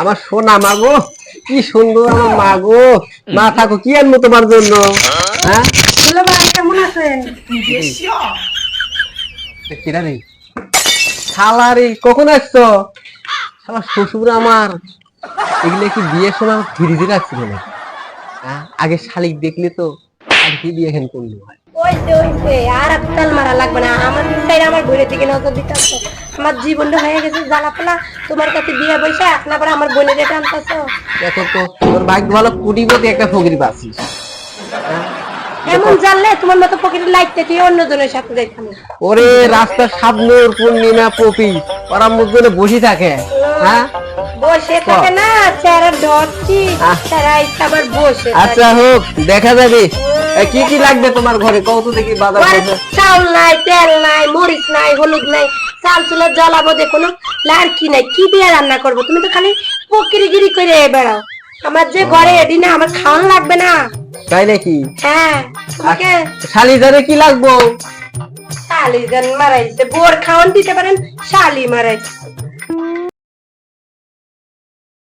আমার সোনা মাগো, কি সুন্দর আমার মাগো। মা থাকো, কি আনবো তোমার জন্য? হ্যাঁ দুলা ভাই কেমন আছেন? কিরা রে শালা রে, কখন আসছো? শালা শ্বশুর আমার এগুলো কি বিয়ের সময় আমার ফ্রিজে রাখছিল না? হ্যাঁ, আগে শালিক দেখলে তো শালিকই বিয়ে হেন করলো। ওই আর আত্তাল মারা লাগবে না। আমার চাইলে আমার বোনের দিকে নজর দিতে হবে। আমার জীবনটা হয়ে গেছে জ্বালাপালা। তোমার কাছে বিয়ে বসে এখন আবার আমার বোনের এটা আনতেছো। দেখো তো, তোর ভাগ্য ভালো, কোটিপতি একটা ফকির পাচ্ছিস। এমন জানলে তোমার মতো পকেটে লাইটতে তুই অন্যজনের সাথে যাইতাম। ওরে রাস্তার সাবনুর পূর্ণিমা পপি ওরা মুখগুলো বসে থাকে। হ্যাঁ বসে থাকে না, চেহারা ধরছি তারা আবার বসে আচ্ছা হোক, দেখা যাবে। কি কি লাগবে তোমার ঘরে কত দেখি বাজার করবে? চাউল নাই, তেল নাই, মরিচ নাই, হলুদ নাই, চাল চুলা জ্বালাবো দেখো আর কি নাই, কি দিয়ে রান্না করবো? তুমি তো খালি পকিরিগিরি করে বেড়াও। আমার যে ঘরে এডি না, আমার খাওয়ান লাগবে না। তাই নাকি? হ্যাঁ, তোমাকে শালিজারে কি লাগবো? শালি জান মারাইছে, বোর খাওয়ান দিতে পারেন, শালি মারাইছে।